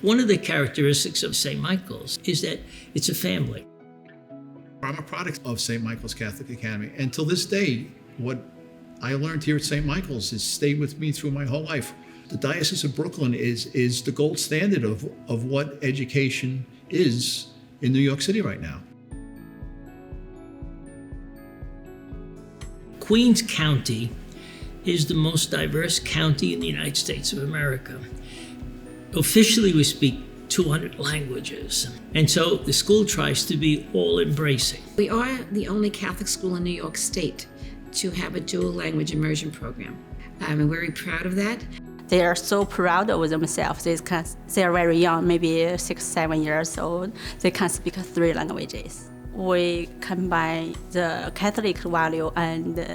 One of the characteristics of St. Michael's is that it's a family. I'm a product of St. Michael's Catholic Academy, and till this day, what I learned here at St. Michael's has stayed with me through my whole life. The Diocese of Brooklyn is the gold standard of what education is in New York City right now. Queens County is the most diverse county in the United States of America. Officially, we speak 200 languages, and so the school tries to be all-embracing. We are the only Catholic school in New York State to have a dual language immersion program. I'm very proud of that. They are so proud of themselves. They are very young, maybe 6, 7 years old. They can speak 3 languages. We combine the Catholic value and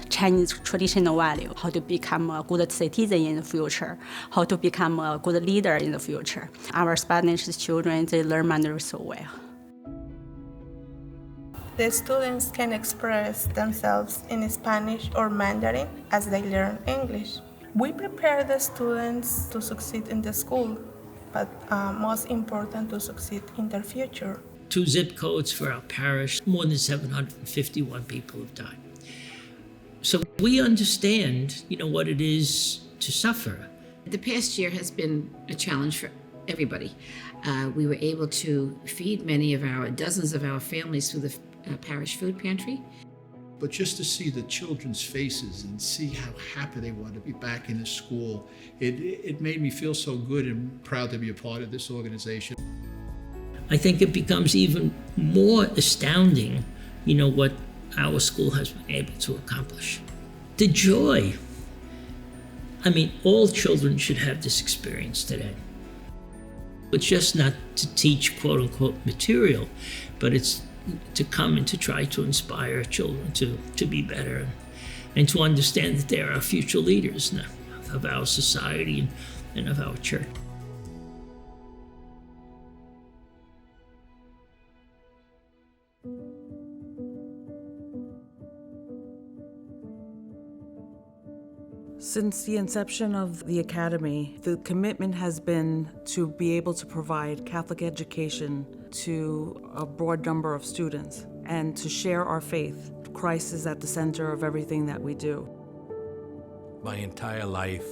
Chinese traditional value, how to become a good citizen in the future, how to become a good leader in the future. Our Spanish children, they learn Mandarin so well. The students can express themselves in Spanish or Mandarin as they learn English. We prepare the students to succeed in the school, but most important, to succeed in their future. 2 zip codes for our parish, more than 751 people have died. So we understand, what it is to suffer. The past year has been a challenge for everybody. We were able to feed dozens of our families through the parish food pantry. But just to see the children's faces and see how happy they want to be back in the school, it made me feel so good and proud to be a part of this organization. I think it becomes even more astounding, what our school has been able to accomplish. The joy. All children should have this experience today. It's just not to teach quote unquote material, but it's to come and to try to inspire children to be better and to understand that they are our future leaders of our society and of our church. Since the inception of the Academy, the commitment has been to be able to provide Catholic education to a broad number of students and to share our faith. Christ is at the center of everything that we do. My entire life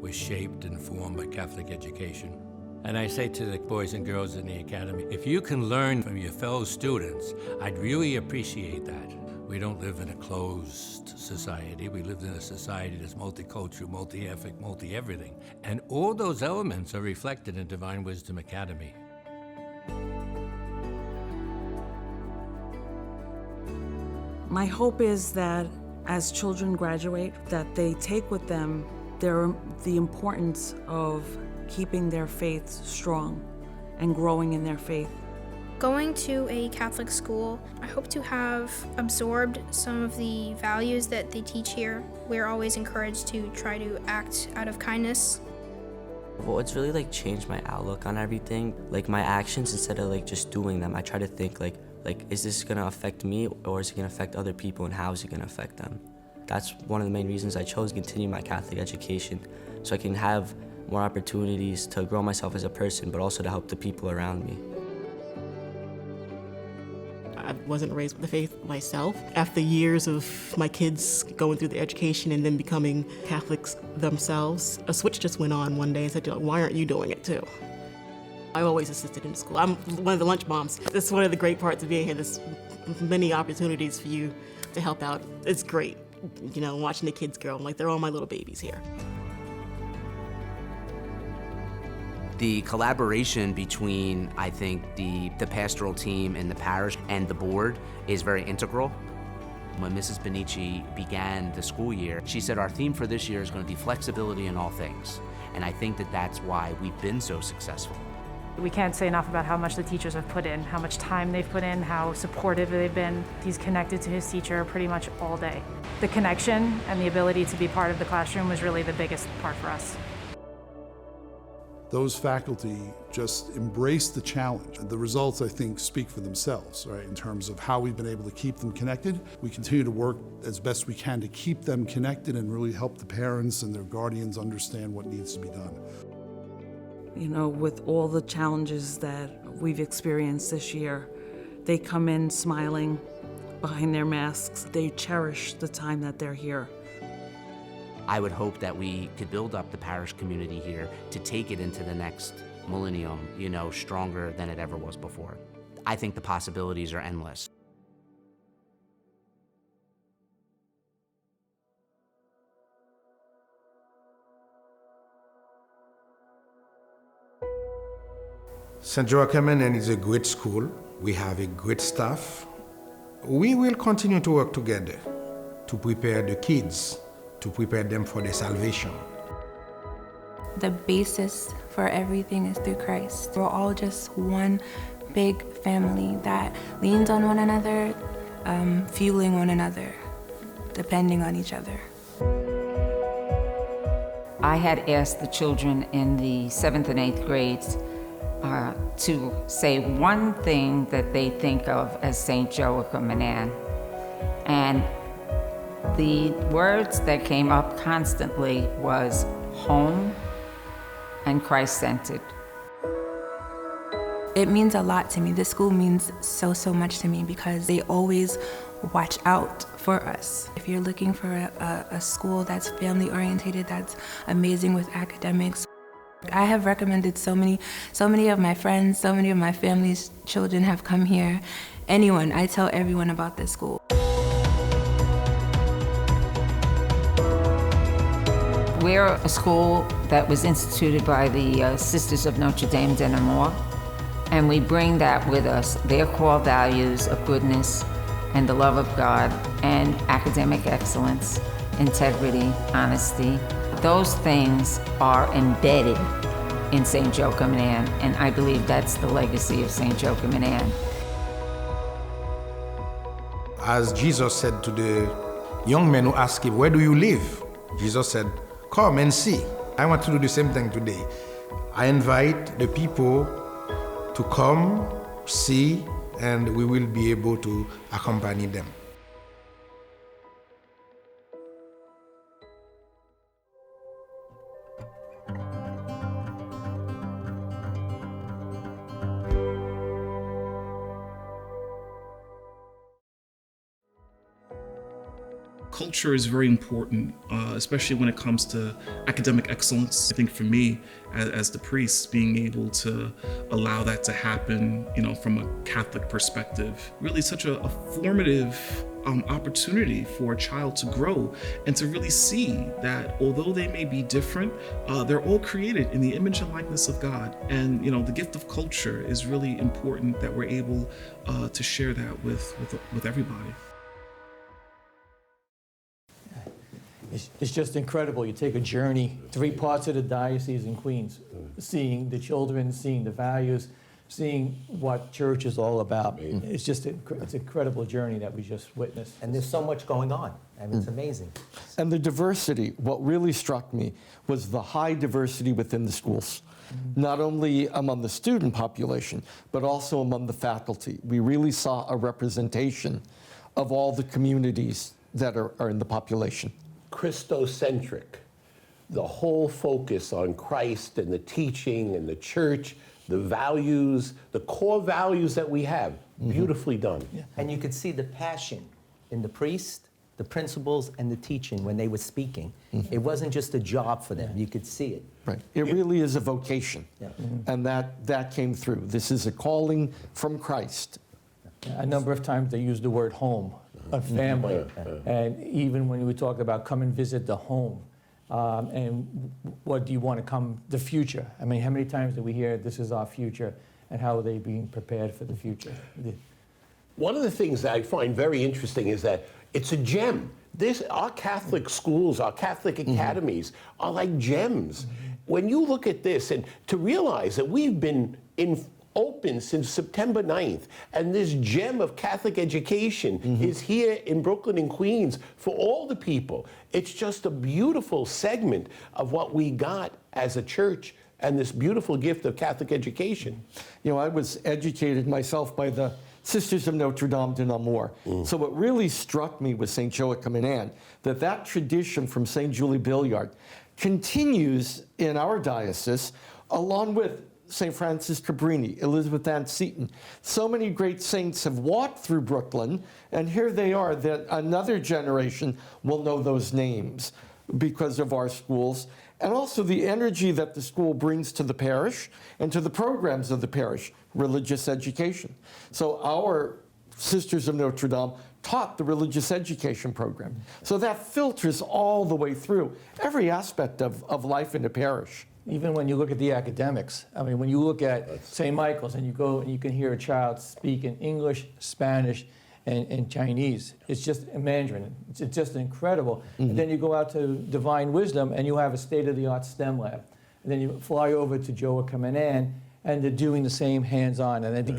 was shaped and formed by Catholic education. And I say to the boys and girls in the Academy, if you can learn from your fellow students, I'd really appreciate that. We don't live in a closed society. We live in a society that's multicultural, multi-ethnic, multi-everything. And all those elements are reflected in Divine Wisdom Academy. My hope is that as children graduate, that they take with them the importance of keeping their faith strong and growing in their faith. Going to a Catholic school, I hope to have absorbed some of the values that they teach here. We're always encouraged to try to act out of kindness. Well, it's really changed my outlook on everything. My actions, instead of just doing them, I try to think is this gonna affect me or is it gonna affect other people and how is it gonna affect them? That's one of the main reasons I chose to continue my Catholic education, so I can have more opportunities to grow myself as a person, but also to help the people around me. I wasn't raised with the faith myself. After years of my kids going through the education and then becoming Catholics themselves, a switch just went on one day and said, why aren't you doing it too? I always assisted in school. I'm one of the lunch moms. That's one of the great parts of being here. There's many opportunities for you to help out. It's great, watching the kids grow. They're all my little babies here. The collaboration between, I think, the pastoral team and the parish and the board is very integral. When Mrs. Benici began the school year, she said our theme for this year is going to be flexibility in all things. And I think that that's why we've been so successful. We can't say enough about how much the teachers have put in, how much time they've put in, how supportive they've been. He's connected to his teacher pretty much all day. The connection and the ability to be part of the classroom was really the biggest part for us. Those faculty just embraced the challenge. The results, I think, speak for themselves, right? In terms of how we've been able to keep them connected. We continue to work as best we can to keep them connected and really help the parents and their guardians understand what needs to be done. You know, with all the challenges that we've experienced this year, they come in smiling behind their masks. They cherish the time that they're here. I would hope that we could build up the parish community here to take it into the next millennium, you know, stronger than it ever was before. I think the possibilities are endless. St. Joachim is a great school. We have a great staff. We will continue to work together to prepare the kids, to prepare them for their salvation. The basis for everything is through Christ. We're all just one big family that leans on one another, fueling one another, depending on each other. I had asked the children in the 7th and 8th grades to say one thing that they think of as St. Joachim and Anne. And the words that came up constantly was home and Christ-centered. It means a lot to me. This school means so much to me because they always watch out for us. If you're looking for a school that's family oriented, that's amazing with academics, I have recommended so many of my friends, so many of my family's children have come here. Anyone, I tell everyone about this school. We're a school that was instituted by the Sisters of Notre Dame de Namur, and we bring that with us, their core values of goodness and the love of God and academic excellence, integrity, honesty. Those things are embedded in St. Joachim and Anne, and I believe that's the legacy of St. Joachim and Anne. As Jesus said to the young men who asked him, "Where do you live?" Jesus said, "Come and see." I want to do the same thing today. I invite the people to come, see, and we will be able to accompany them. Culture is very important, especially when it comes to academic excellence. I think for me, as the priest, being able to allow that to happen, you know, from a Catholic perspective, really such a formative opportunity for a child to grow and to really see that although they may be different, they're all created in the image and likeness of God. And, you know, the gift of culture is really important that we're able to share that with everybody. It's just incredible. You take a journey, 3 parts of the diocese in Queens, seeing the children, seeing the values, seeing what church is all about. It's just it's an incredible journey that we just witnessed. And there's so much going on. I mean, it's amazing. And the diversity, what really struck me was the high diversity within the schools. Not only among the student population, but also among the faculty. We really saw a representation of all the communities that are in the population. Christocentric, the whole focus on Christ and the teaching and the church, the values, the core values that we have, beautifully done. Yeah. And you could see the passion in the priest, the principals, and the teaching when they were speaking. It wasn't just a job for them, you could see it. Right. It really is a vocation, and that came through. This is a calling from Christ. A number of times they use the word home, a family, and even when we talk about come and visit the home, and what do you want to come, the future. I mean, how many times do we hear this is our future, and how are they being prepared for the future? One of the things that I find very interesting is that it's a gem. Our Catholic schools, our Catholic academies are like gems. When you look at this, and to realize that we've been open since September 9th, and this gem of Catholic education is here in Brooklyn and Queens for all the people. It's just a beautiful segment of what we got as a church and this beautiful gift of Catholic education. You know, I was educated myself by the Sisters of Notre Dame de Namur. So what really struck me with St. Joachim and Anne, that tradition from St. Julie Billiard continues in our diocese along with St. Francis Cabrini, Elizabeth Ann Seton. So many great saints have walked through Brooklyn, and here they are, that another generation will know those names because of our schools, and also the energy that the school brings to the parish and to the programs of the parish, religious education. So our Sisters of Notre Dame taught the religious education program. So that filters all the way through every aspect of life in the parish. Even when you look at the academics, I mean, when you look at St. Michael's and you go and you can hear a child speak in English, Spanish, and Chinese, it's just Mandarin. It's just incredible. And then you go out to Divine Wisdom and you have a state-of-the-art STEM lab. And then you fly over to Joa Kamanan and they're doing the same hands-on. And I think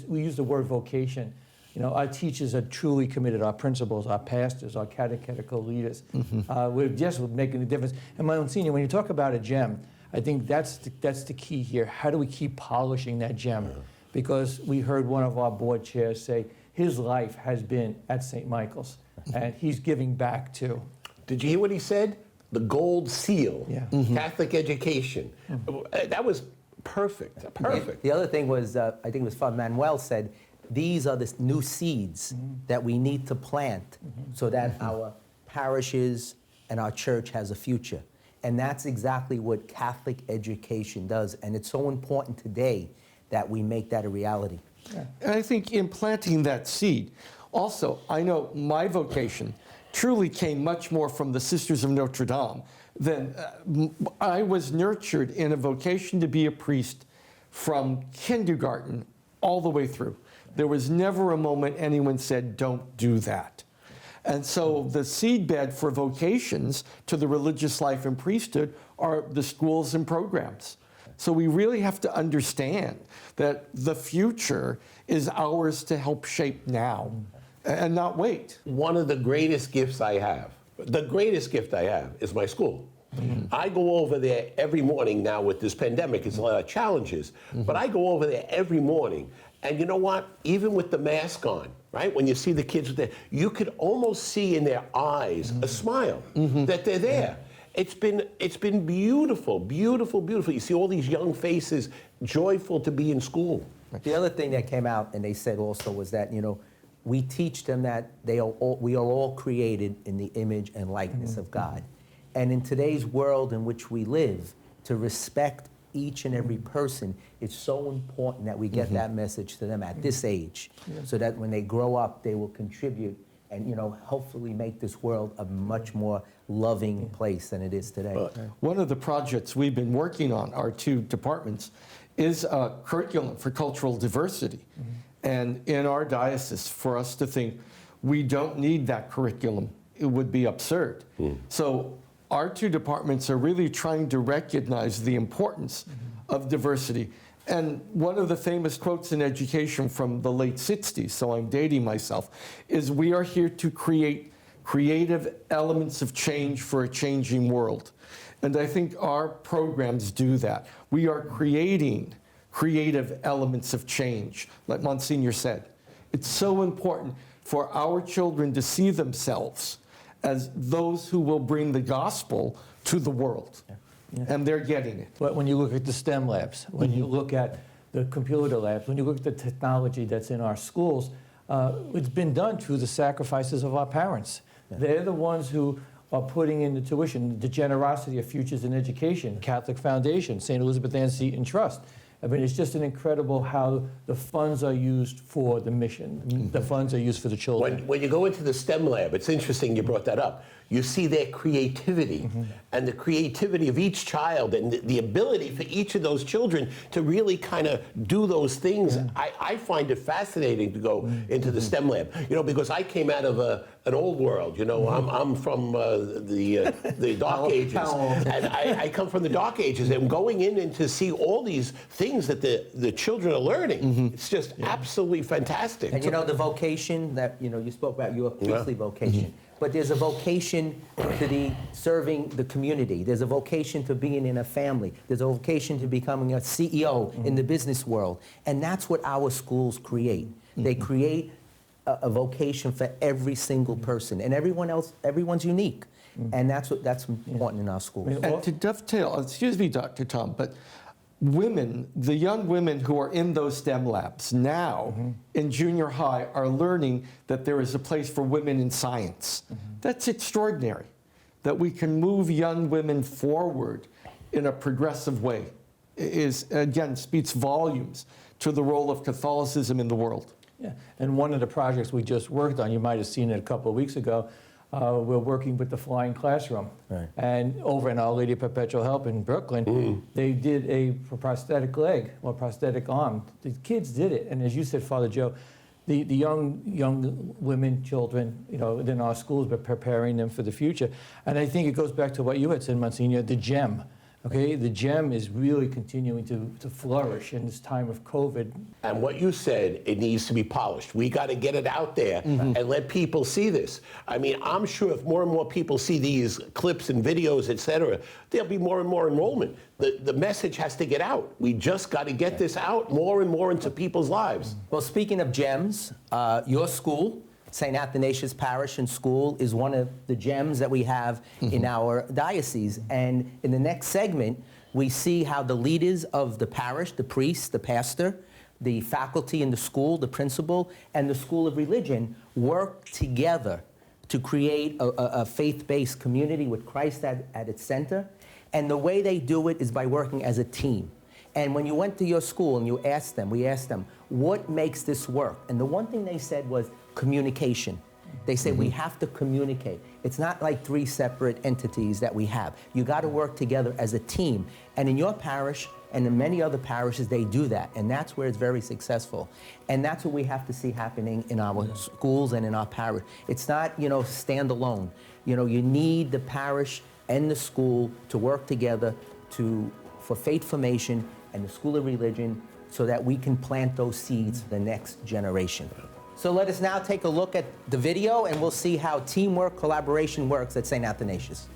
we use the word vocation. You know, our teachers are truly committed, our principals, our pastors, our catechetical leaders. We're just making a difference. And Monsignor, when you talk about a gem, I think that's the key here. How do we keep polishing that gem? Because we heard one of our board chairs say his life has been at St. Michael's, and he's giving back too. Did you hear what he said? The gold seal, Catholic education. That was perfect, perfect. The other thing was, I think it was Father Manuel said, these are the new seeds that we need to plant so that our parishes and our church has a future. And that's exactly what Catholic education does. And it's so important today that we make that a reality. And I think in planting that seed, also, I know my vocation truly came much more from the Sisters of Notre Dame than I was nurtured in a vocation to be a priest from kindergarten all the way through. There was never a moment anyone said, don't do that. And so the seedbed for vocations to the religious life and priesthood are the schools and programs. So we really have to understand that the future is ours to help shape now and not wait. One of the greatest gifts I have, the greatest gift I have is my school. I go over there every morning now with this pandemic. It's a lot of challenges, but I go over there every morning. And you know what? Even with the mask on, right? When you see the kids there, you could almost see in their eyes a smile that they're there. It's been beautiful, beautiful, beautiful. You see all these young faces, joyful to be in school. The other thing that came out, and they said also, was that, you know, we teach them that we are all created in the image and likeness of God. And in today's world in which we live, to respect each and every person, it's so important that we get that message to them at this age, so that when they grow up, they will contribute and, you know, hopefully make this world a much more loving place than it is today. One of the projects we've been working on, our two departments, is a curriculum for cultural diversity. And in our diocese, for us to think we don't need that curriculum, it would be absurd. So our two departments are really trying to recognize the importance of diversity. And one of the famous quotes in education from the late 60s, so I'm dating myself, is we are here to create creative elements of change for a changing world. And I think our programs do that. We are creating creative elements of change, like Monsignor said. It's so important for our children to see themselves as those who will bring the gospel to the world. And they're getting it. But when you look at the STEM labs, when you look at the computer labs, when you look at the technology that's in our schools, it's been done through the sacrifices of our parents. They're the ones who are putting in the tuition, the generosity of Futures in Education, Catholic Foundation, St. Elizabeth Ann Seton Trust. I mean, it's just an incredible how the funds are used for the mission. The funds are used for the children. When you go into the STEM lab, it's interesting you brought that up. You see their creativity and the creativity of each child and the ability for each of those children to really kind of do those things. I find it fascinating to go into the STEM lab, you know, because I came out of an old world, you know, I'm from the Dark Ages, and I come from the Dark Ages, and going in and to see all these things that the children are learning, it's just absolutely fantastic. And you know, the vocation that, you know, you spoke about, your priestly vocation. But there's a vocation to serving the community. There's a vocation to being in a family. There's a vocation to becoming a CEO in the business world. And that's what our schools create. They create a vocation for every single person. And everyone's unique. And that's important in our schools. And to dovetail, excuse me, Dr. Tom, but women, the young women who are in those STEM labs now in junior high are learning that there is a place for women in science. That's extraordinary, that we can move young women forward in a progressive way. Is, again, speaks volumes to the role of Catholicism in the world. Yeah, and one of the projects we just worked on, you might have seen it a couple of weeks ago, we're working with the Flying Classroom. Right. And over in Our Lady of Perpetual Help in Brooklyn, they did a prosthetic leg or prosthetic arm. The kids did it, and as you said, Father Joe, the young women, children, in our schools, but preparing them for the future. And I think it goes back to what you had said, Monsignor, the GEM. Okay, the GEM is really continuing to flourish in this time of COVID. And what you said, it needs to be polished. We got to get it out there and let people see this. I mean, I'm sure if more and more people see these clips and videos, et cetera, there'll be more and more enrollment. The message has to get out. We just got to get this out more and more into people's lives. Well, speaking of gems, your school, St. Athanasius Parish and School, is one of the gems that we have in our diocese. And in the next segment, we see how the leaders of the parish, the priest, the pastor, the faculty in the school, the principal, and the School of Religion work together to create a faith-based community with Christ at its center. And the way they do it is by working as a team. And when you went to your school and we asked them, what makes this work? And the one thing they said was communication. They say we have to communicate. It's not like three separate entities that we have. You got to work together as a team. And in your parish and in many other parishes, they do that. And that's where it's very successful. And that's what we have to see happening in our schools and in our parish. It's not, standalone. You need the parish and the school to work together for faith formation and the School of Religion so that we can plant those seeds for the next generation. So let us now take a look at the video and we'll see how teamwork, collaboration works at St. Athanasius.